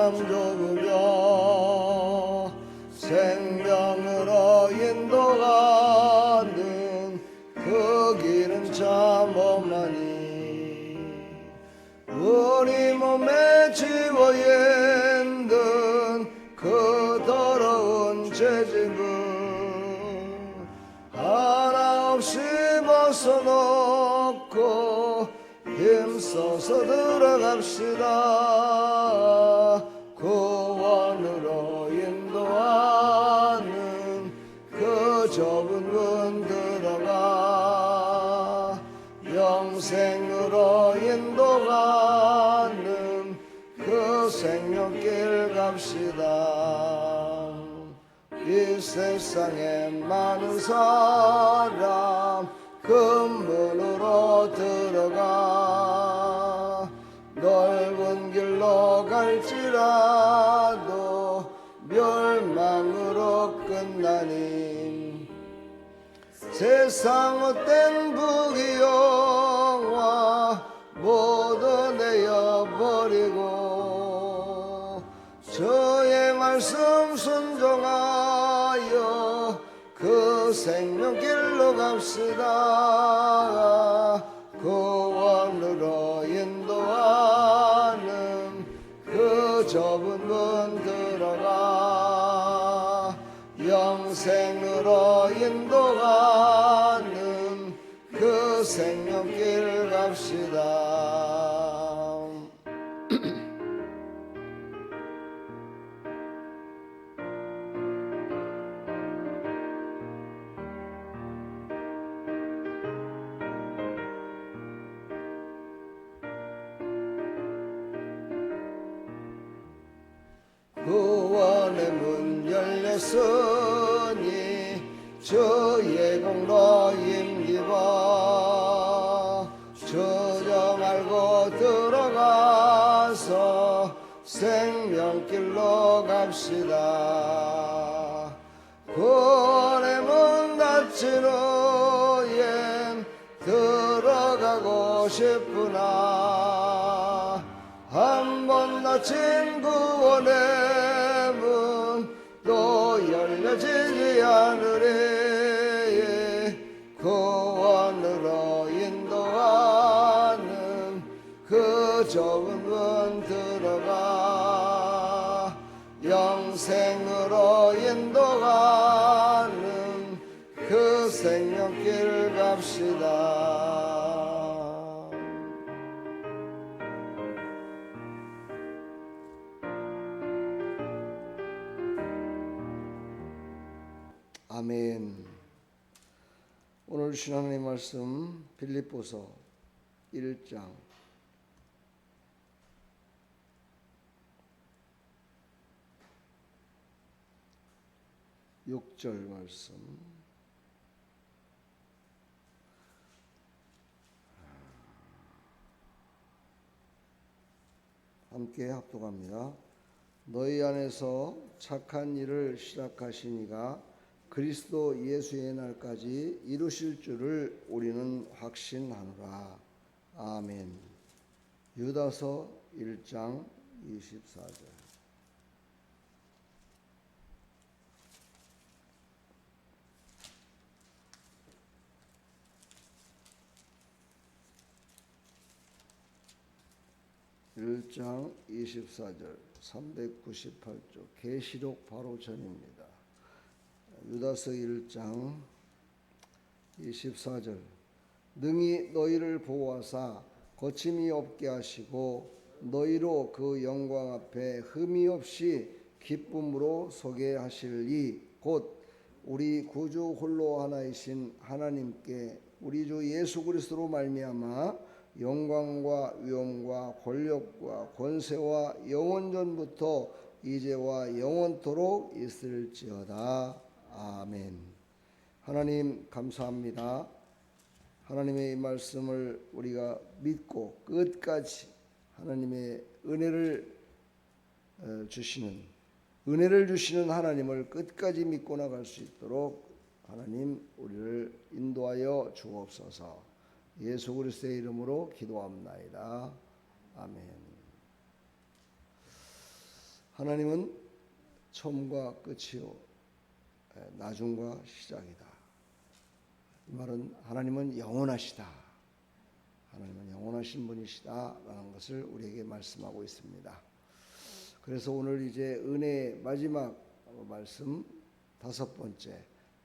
사람 적으려 생명으로 인도가는 그 길은 참 험하니 우리 몸에 지워 있는 그 더러운 죄짐은 하나 없이 벗어놓고 힘써서 들어갑시다. 구원으로 인도하는 그 좁은 문 들어가 영생으로 인도가는 그 생명길 갑시다. 이 세상에 많은 사람 그 문으로 들어가 넓은 길로 갈지라도 멸망으로 끝나니 세상 헛된 부귀영화 모두 내어버리고 주의 말씀 순종하여 그 생명길로 갑시다. 구원으로 인도하는 그 좁은 문 들어가 영생으로 인도가는 그 생명길 갑시다. 구원의 문 열렸으니 주의 공로 힘입어 주저 말고 들어가서 생명길로 갑시다. 구원의 문 닫힌 후엔 들어가고 싶으나 한 번 닫힌 구원의 문 또 열려지지 않으리. 구원으로 인도하는 그 좁은 문 들어가 영생으로 인도가는 그 생명길 갑시다. '아멘. 오늘 주신 하나님 말씀 빌립보서 1장 6절 말씀. 함께 합독합니다. 너희 안에서 착한 일을 시작하신 이가 그리스도 예수의 날까지 이루실 줄을 우리는 확신하노라. 아멘. 유다서 1장 24절. (1장 24절) 398조 계시록 바로 전입니다. 유다서 1장 24절. 능히 너희를 보호하사 거침이 없게 하시고 너희로 그 영광 앞에 흠이 없이 기쁨으로 서게 하실 이 곧 우리 구주 홀로 하나이신 하나님께 우리 주 예수 그리스도로 말미암아 영광과 위엄과 권력과 권세와 영원전부터 이제와 영원토록 있을지어다. 아멘. 하나님 감사합니다. 하나님의 이 말씀을 우리가 믿고 끝까지 하나님의 은혜를 주시는 하나님을 끝까지 믿고 나갈 수 있도록 하나님 우리를 인도하여 주옵소서. 예수 그리스도의 이름으로 기도합나이다. 아멘. 하나님은 처음과 끝이요 나중과 시작이다. 이 말은 하나님은 영원하시다. 하나님은 영원하신 분이시다라는 것을 우리에게 말씀하고 있습니다. 그래서 오늘 이제 은혜의 마지막 말씀 5번째,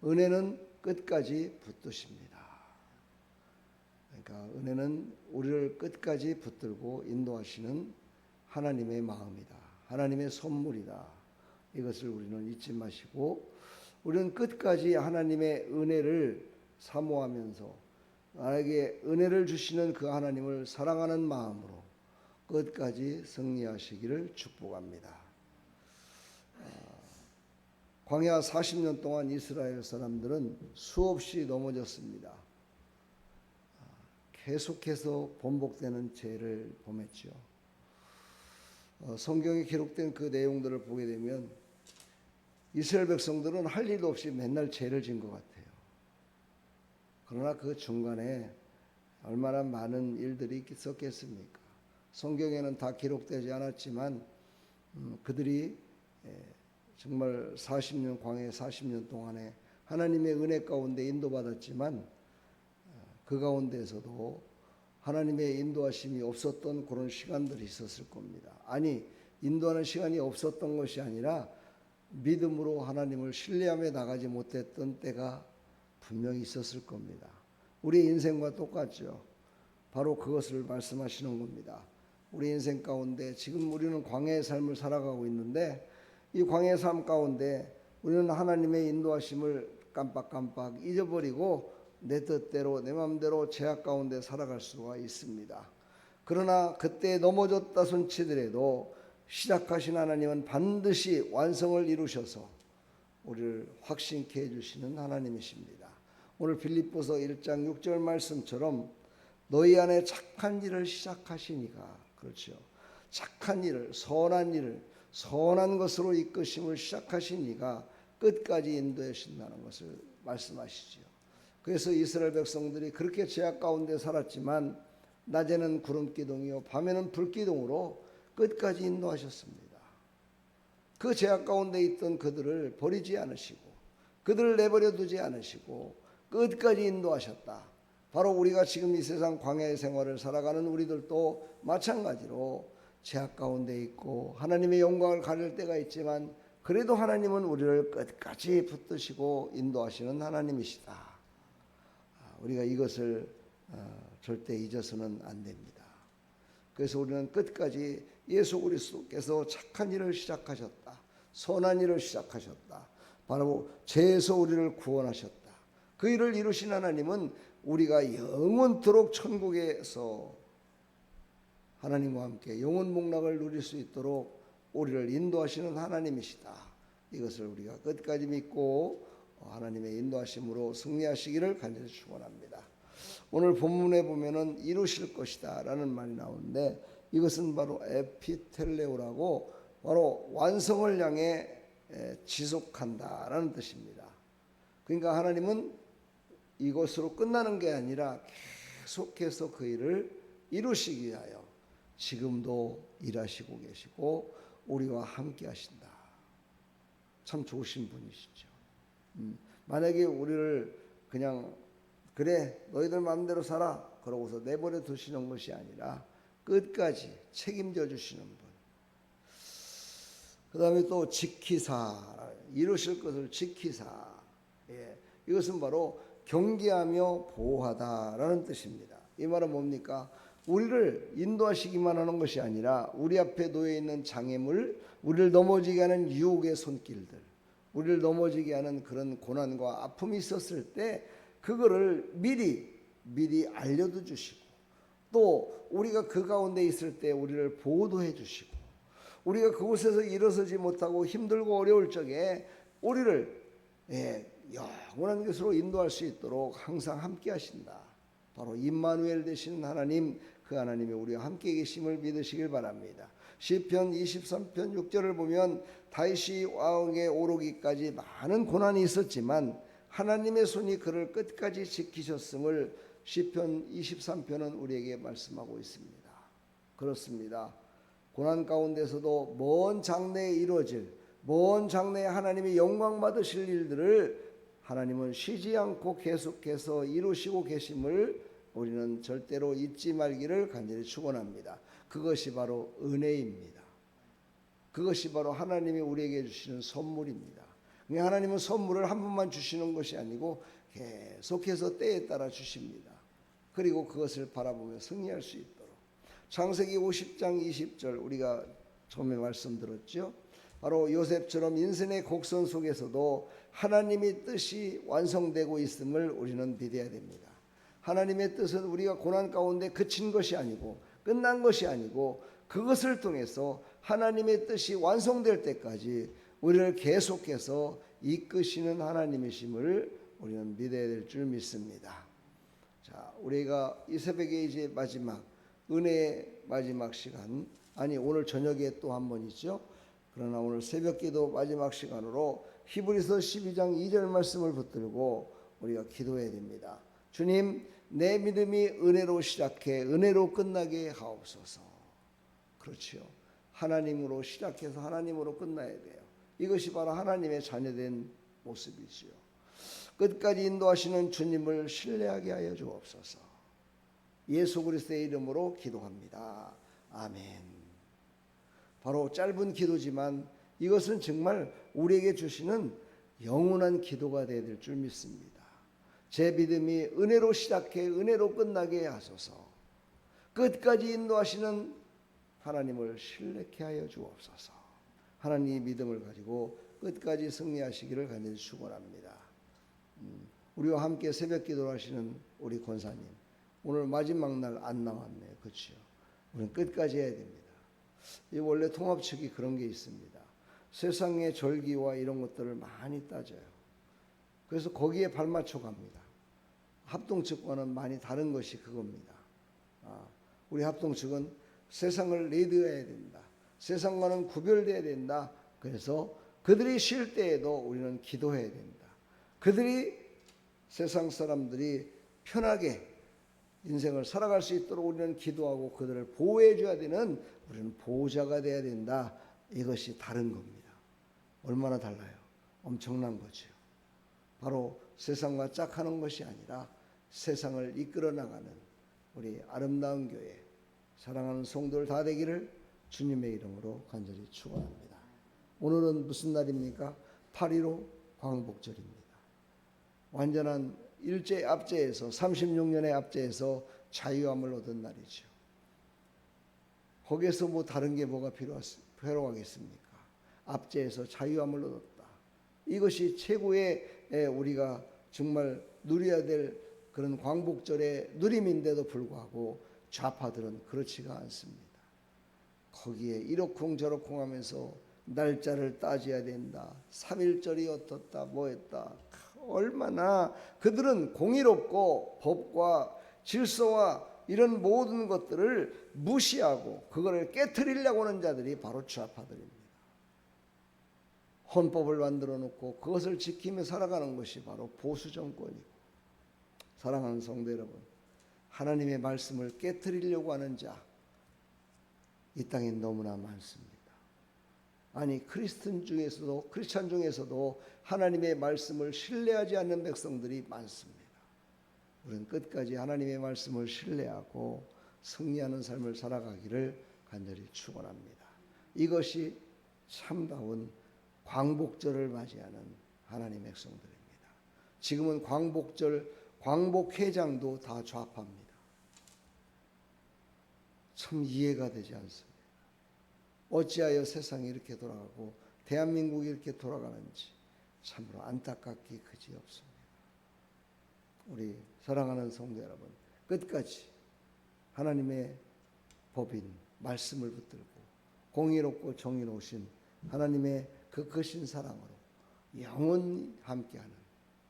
은혜는 끝까지 붙드십니다. 그러니까 은혜는 우리를 끝까지 붙들고 인도하시는 하나님의 마음이다. 하나님의 선물이다. 이것을 우리는 잊지 마시고 우리는 끝까지 하나님의 은혜를 사모하면서 나에게 은혜를 주시는 그 하나님을 사랑하는 마음으로 끝까지 승리하시기를 축복합니다. 광야 40년 동안 이스라엘 사람들은 수없이 넘어졌습니다. 계속해서 번복되는 죄를 범했죠. 성경에 기록된 그 내용들을 보게 되면 이스라엘 백성들은 할 일도 없이 맨날 죄를 지은 것 같아요. 그러나 그 중간에 얼마나 많은 일들이 있었겠습니까? 성경에는 다 기록되지 않았지만 그들이 정말 40년 광야 40년 동안에 하나님의 은혜 가운데 인도받았지만 그 가운데에서도 하나님의 인도하심이 없었던 그런 시간들이 있었을 겁니다. 아니, 인도하는 시간이 없었던 것이 아니라 믿음으로 하나님을 신뢰하며 나가지 못했던 때가 분명히 있었을 겁니다. 우리 인생과 똑같죠. 바로 그것을 말씀하시는 겁니다. 우리 인생 가운데 지금 우리는 광야의 삶을 살아가고 있는데 이 광야의 삶 가운데 우리는 하나님의 인도하심을 깜빡깜빡 잊어버리고 내 뜻대로 내 마음대로 죄악 가운데 살아갈 수가 있습니다. 그러나 그때 넘어졌다 손치더라도 시작하신 하나님은 반드시 완성을 이루셔서 우리를 확신케 해주시는 하나님이십니다. 오늘 빌립보서 1장 6절 말씀처럼 너희 안에 착한 일을 시작하시니가, 그렇죠. 착한 일을, 선한 것으로 이끄심을 시작하시니가 끝까지 인도해 주신다는 것을 말씀하시죠. 그래서 이스라엘 백성들이 그렇게 죄악 가운데 살았지만 낮에는 구름기둥이요 밤에는 불기둥으로 끝까지 인도하셨습니다. 그 죄악 가운데 있던 그들을 버리지 않으시고 그들을 내버려 두지 않으시고 끝까지 인도하셨다. 바로 우리가 지금 이 세상 광야의 생활을 살아가는 우리들도 마찬가지로 죄악 가운데 있고 하나님의 영광을 가릴 때가 있지만 그래도 하나님은 우리를 끝까지 붙드시고 인도하시는 하나님이시다. 우리가 이것을 절대 잊어서는 안 됩니다. 그래서 우리는 끝까지 예수 그리스도께서 착한 일을 시작하셨다. 선한 일을 시작하셨다. 바로 죄에서 우리를 구원하셨다. 그 일을 이루신 하나님은 우리가 영원토록 천국에서 하나님과 함께 영원 복락을 누릴 수 있도록 우리를 인도하시는 하나님이시다. 이것을 우리가 끝까지 믿고 하나님의 인도하심으로 승리하시기를 간절히 축원합니다. 오늘 본문에 보면은 이루실 것이다 라는 말이 나오는데 이것은 바로 에피텔레오라고 바로 완성을 향해 지속한다 라는 뜻입니다. 그러니까 하나님은 이것으로 끝나는 게 아니라 계속해서 그 일을 이루시기 위하여 지금도 일하시고 계시고 우리와 함께 하신다. 참 좋으신 분이시죠. 만약에 우리를 그냥 그래 너희들 마음대로 살아 그러고서 내버려 두시는 것이 아니라 끝까지 책임져 주시는 분. 그 다음에 또 지키사, 이루실 것을 지키사. 이것은 바로 경계하며 보호하다라는 뜻입니다. 이 말은 뭡니까? 우리를 인도하시기만 하는 것이 아니라 우리 앞에 놓여 있는 장애물, 우리를 넘어지게 하는 유혹의 손길들, 우리를 넘어지게 하는 그런 고난과 아픔이 있었을 때 그거를 미리 알려도 주시고 또 우리가 그 가운데 있을 때 우리를 보호도 해주시고 우리가 그곳에서 일어서지 못하고 힘들고 어려울 적에 우리를 영원한 것으로 인도할 수 있도록 항상 함께 하신다. 바로 임마누엘 되시는 하나님, 그 하나님이 우리와 함께 계심을 믿으시길 바랍니다. 시편 23편 6절을 보면 다윗이 왕에 오르기까지 많은 고난이 있었지만 하나님의 손이 그를 끝까지 지키셨음을 시편 23편은 우리에게 말씀하고 있습니다. 그렇습니다. 고난 가운데서도 먼 장래에 이루어질, 먼 장래에 하나님이 영광 받으실 일들을 하나님은 쉬지 않고 계속해서 이루시고 계심을 우리는 절대로 잊지 말기를 간절히 축원합니다. 그것이 바로 은혜입니다. 그것이 바로 하나님이 우리에게 주시는 선물입니다. 하나님은 선물을 한 번만 주시는 것이 아니고 계속해서 때에 따라 주십니다. 그리고 그것을 바라보며 승리할 수 있도록. 창세기 50장 20절 우리가 처음에 말씀드렸죠. 바로 요셉처럼 인생의 곡선 속에서도 하나님의 뜻이 완성되고 있음을 우리는 믿어야 됩니다. 하나님의 뜻은 우리가 고난 가운데 그친 것이 아니고 끝난 것이 아니고 그것을 통해서 하나님의 뜻이 완성될 때까지 우리를 계속해서 이끄시는 하나님이심을 우리는 믿어야 될 줄 믿습니다. 자, 우리가 이 새벽에 이제 마지막 은혜의 마지막 시간, 아니 오늘 저녁에 또 한 번 있죠. 그러나 오늘 새벽기도 마지막 시간으로 히브리서 12장 2절 말씀을 붙들고 우리가 기도해야 됩니다. 주님, 내 믿음이 은혜로 시작해 은혜로 끝나게 하옵소서. 그렇지요. 하나님으로 시작해서 하나님으로 끝나야 돼요. 이것이 바로 하나님의 자녀된 모습이지요. 끝까지 인도하시는 주님을 신뢰하게 하여 주옵소서. 예수 그리스도의 이름으로 기도합니다. 아멘. 바로 짧은 기도지만 이것은 정말 우리에게 주시는 영원한 기도가 되어야 될 줄 믿습니다. 제 믿음이 은혜로 시작해 은혜로 끝나게 하소서. 끝까지 인도하시는 하나님을 신뢰케 하여 주옵소서. 하나님의 믿음을 가지고 끝까지 승리하시기를 간절히 축원합니다. 우리와 함께 새벽 기도를 하시는 우리 권사님, 오늘 마지막 날 안 나왔네요. 그렇죠? 우리는 끝까지 해야 됩니다. 이 원래 통합 측이 그런 게 있습니다. 세상의 절기와 이런 것들을 많이 따져요. 그래서 거기에 발맞춰 갑니다. 합동 측과는 많이 다른 것이 그겁니다. 우리 합동 측은 세상을 리드해야 된다. 세상과는 구별돼야 된다. 그래서 그들이 쉴 때에도 우리는 기도해야 된다. 그들이 세상 사람들이 편하게 인생을 살아갈 수 있도록 우리는 기도하고 그들을 보호해 줘야 되는 우리는 보호자가 돼야 된다. 이것이 다른 겁니다. 얼마나 달라요? 엄청난 거죠. 바로 세상과 짝하는 것이 아니라 세상을 이끌어 나가는 우리 아름다운 교회, 사랑하는 성도들 다 되기를 주님의 이름으로 간절히 축원합니다. 오늘은 무슨 날입니까? 8.15 광복절입니다. 완전한 일제 압제에서 36년의 압제에서 자유함을 얻은 날이죠. 거기에서 뭐 다른 게 뭐가 필요하겠습니까? 압제에서 자유함을 얻었다. 이것이 최고의 우리가 정말 누려야 될 그런 광복절의 누림인데도 불구하고 좌파들은 그렇지가 않습니다. 거기에 이러쿵저러쿵 하면서 날짜를 따져야 된다. 3.1절이 어떻다 뭐했다. 얼마나 그들은 공의롭고 법과 질서와 이런 모든 것들을 무시하고 그거를 깨트리려고 하는 자들이 바로 좌파들입니다. 헌법을 만들어 놓고 그것을 지키며 살아가는 것이 바로 보수 정권이고, 사랑하는 성도 여러분, 하나님의 말씀을 깨트리려고 하는 자 이 땅에 너무나 많습니다. 아니 크리스찬 중에서도 하나님의 말씀을 신뢰하지 않는 백성들이 많습니다. 우리는 끝까지 하나님의 말씀을 신뢰하고 승리하는 삶을 살아가기를 간절히 축원합니다. 이것이 참다운 광복절을 맞이하는 하나님의 백성들입니다. 지금은 광복절, 광복회장도 다 좌파입니다. 참 이해가 되지 않습니다. 어찌하여 세상이 이렇게 돌아가고 대한민국이 이렇게 돌아가는지 참으로 안타깝기 그지없습니다. 우리 사랑하는 성도 여러분, 끝까지 하나님의 법인 말씀을 붙들고 공의롭고 정의로우신 하나님의 그 크신 사랑으로 영원히 함께하는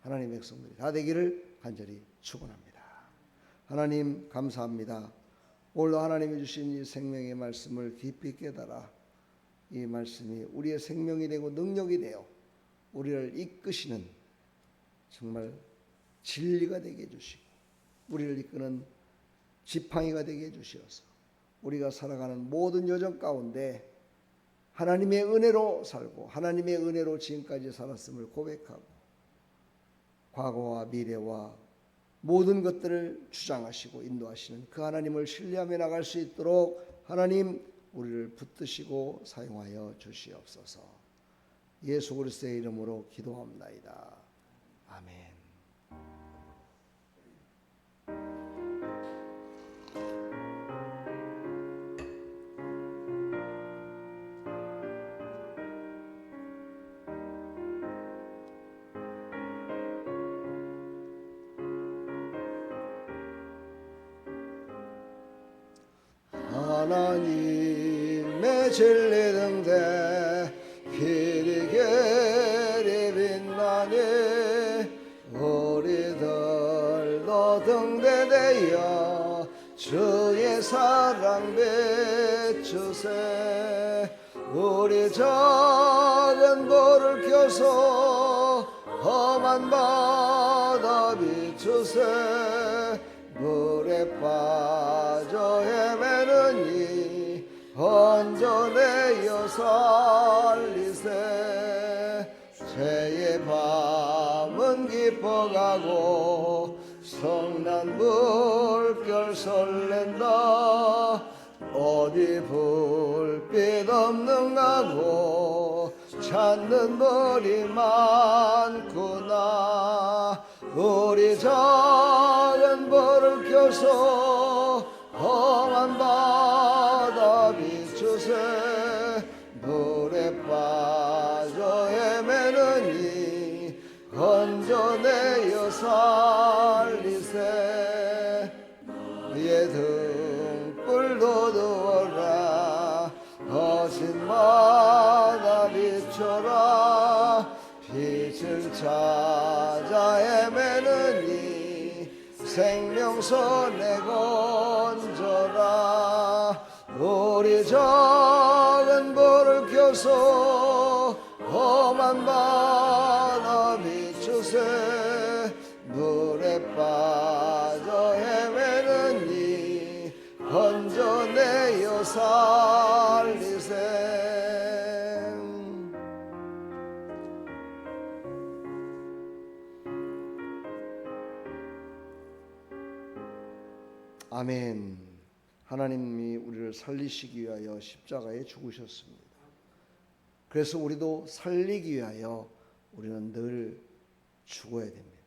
하나님의 백성들이 다 되기를 간절히 축원합니다. 하나님 감사합니다. 오늘도 하나님이 주신 이 생명의 말씀을 깊이 깨달아 이 말씀이 우리의 생명이 되고 능력이 되어 우리를 이끄시는 정말 진리가 되게 해주시고 우리를 이끄는 지팡이가 되게 해주시어서 우리가 살아가는 모든 여정 가운데 하나님의 은혜로 살고 하나님의 은혜로 지금까지 살았음을 고백하고 과거와 미래와 모든 것들을 주장하시고 인도하시는 그 하나님을 신뢰하며 나갈 수 있도록 하나님 우리를 붙드시고 사용하여 주시옵소서. 예수 그리스도의 이름으로 기도합나이다. 아멘. 하나님의 진리 등대 길이 길이 빛나니 우리들도 등대되어 주의 사랑 비추세. 우리 작은 돌을 켜서 험한 바다 비추세. 물에 빠져 헤매느니 건져내어 살리세. 새의 밤은 깊어가고 성난 물결 설렌다. 어디 불빛 없는가고 찾는 벌이 많구나. 우리 작은 벌을 켜서 험한 바다 비추세. 물에 빠져 헤매느니 건져내어 살리세. 그의 등불도 두어라. 거짓마다 비춰라. 빛을 찾아 헤매느니 생명서 내건져라. 우리 작은 불을 켜서 험한 바다 비추세. 물에 빠져 헤매느니 건져내어 살리세. 아멘. 하나님이 우리를 살리시기 위하여 십자가에 죽으셨습니다. 그래서 우리도 살리기 위하여 우리는 늘 죽어야 됩니다.